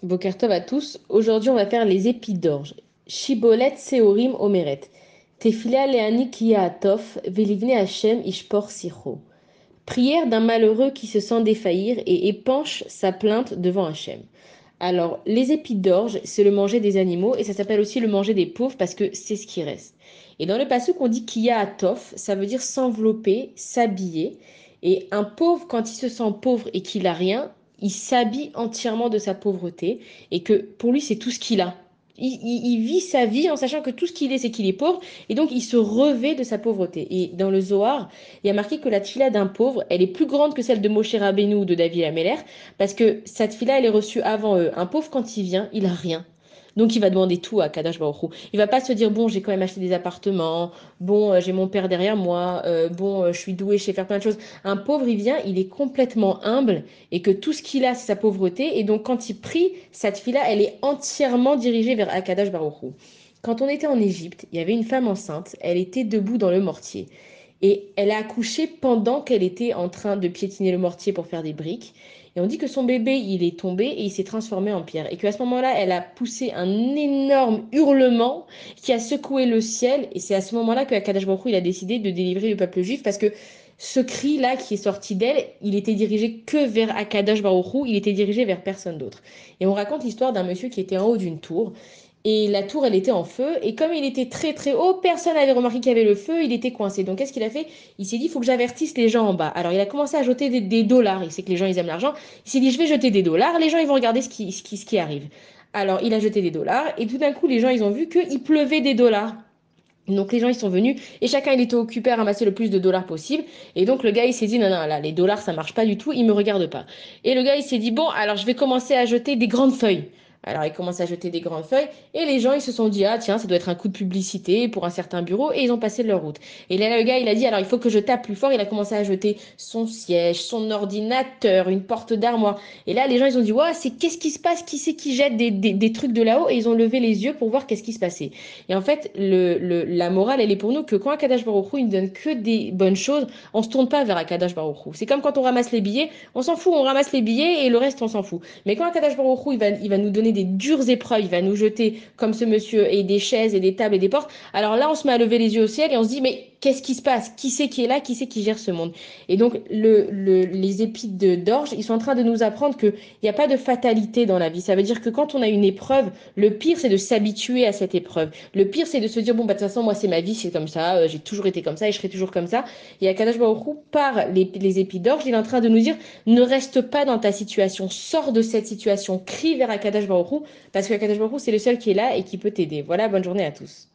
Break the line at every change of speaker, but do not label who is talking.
Boker Tov à tous. Aujourd'hui, on va faire les épis d'orge. Shibolet Seorim Omeret. Tefila Leani Kia Atof, Velivne Hashem Ishpor Sicho. Prière d'un malheureux qui se sent défaillir et épanche sa plainte devant Hachem. Alors, les épis d'orge, c'est le manger des animaux et ça s'appelle aussi le manger des pauvres parce que c'est ce qui reste. Et dans le passage on dit Kia Atof, ça veut dire s'envelopper, s'habiller. Et un pauvre, quand il se sent pauvre et qu'il a rien, il s'habille entièrement de sa pauvreté et que pour lui, c'est tout ce qu'il a. Il vit sa vie en sachant que tout ce qu'il est, c'est qu'il est pauvre et donc il se revêt de sa pauvreté. Et dans le Zohar, il y a marqué que la tfila d'un pauvre, elle est plus grande que celle de Moshe Rabbeinu ou de David Ameller, parce que cette tfila, elle est reçue avant eux. Un pauvre, quand il vient, il a rien. Donc il va demander tout à Kadash Baruch Hu. Il va pas se dire, bon, j'ai quand même acheté des appartements, bon, j'ai mon père derrière moi, bon, je suis doué, je sais faire plein de choses. Un pauvre, il vient, il est complètement humble et que tout ce qu'il a, c'est sa pauvreté. Et donc quand il prie, cette tfila, elle est entièrement dirigée vers Akadash Baruch Hu. Quand on était en Égypte, il y avait une femme enceinte, elle était debout dans le mortier. Et elle a accouché pendant qu'elle était en train de piétiner le mortier pour faire des briques. Et on dit que son bébé, il est tombé et il s'est transformé en pierre. Et qu'à ce moment-là, elle a poussé un énorme hurlement qui a secoué le ciel. Et c'est à ce moment-là que Akadosh Baruch Hu, il a décidé de délivrer le peuple juif parce que ce cri-là qui est sorti d'elle, il était dirigé que vers Akadosh Baruch Hu, il était dirigé vers personne d'autre. Et on raconte l'histoire d'un monsieur qui était en haut d'une tour. Et la tour, elle était en feu. Et comme il était très très haut, personne n'avait remarqué qu'il y avait le feu. Il était coincé. Donc qu'est-ce qu'il a fait? Il s'est dit, il faut que j'avertisse les gens en bas. Alors il a commencé à jeter des dollars. Il sait que les gens, ils aiment l'argent. Il s'est dit, je vais jeter des dollars. Les gens, ils vont regarder ce qui arrive. Alors il a jeté des dollars. Et tout d'un coup, les gens, ils ont vu qu'il pleuvait des dollars. Donc les gens ils sont venus et chacun il était occupé à ramasser le plus de dollars possible et donc le gars il s'est dit non non là les dollars ça marche pas du tout, il me regarde pas. Et le gars il s'est dit bon alors je vais commencer à jeter des grandes feuilles. Alors il commence à jeter des grandes feuilles et les gens ils se sont dit ah tiens ça doit être un coup de publicité pour un certain bureau et ils ont passé leur route. Et là le gars il a dit alors il faut que je tape plus fort, il a commencé à jeter son siège, son ordinateur, une porte d'armoire. Et là les gens ils ont dit ouais c'est qu'est-ce qui se passe, qui c'est qui jette des trucs de là-haut et ils ont levé les yeux pour voir qu'est-ce qui se passait. Et en fait, la morale, elle est pour nous que quand Akadash Baruch Hu, il ne donne que des bonnes choses, on ne se tourne pas vers Akadash Baruch Hu. C'est comme quand on ramasse les billets, on s'en fout, on ramasse les billets et le reste, on s'en fout. Mais quand Akadash Baruch Hu, il va nous donner des dures épreuves, il va nous jeter, comme ce monsieur, et des chaises, et des tables, et des portes, alors là, on se met à lever les yeux au ciel et on se dit, mais qu'est-ce qui se passe? Qui c'est qui est là? Qui c'est qui gère ce monde? Et donc, les épis d'orge, ils sont en train de nous apprendre qu'il n'y a pas de fatalité dans la vie. Ça veut dire que quand on a une épreuve, le pire, c'est de s'habituer à cette épreuve. Le pire, c'est de se dire, bon, bah, de toute façon, moi, c'est ma vie, c'est comme ça, j'ai toujours été comme ça et je serai toujours comme ça. Et Akadosh Baruch Hu, par les épis d'orge, il est en train de nous dire, ne reste pas dans ta situation, sors de cette situation, crie vers Akadosh Baruch Hu, parce que Akadosh Baruch Hu, c'est le seul qui est là et qui peut t'aider. Voilà, bonne journée à tous.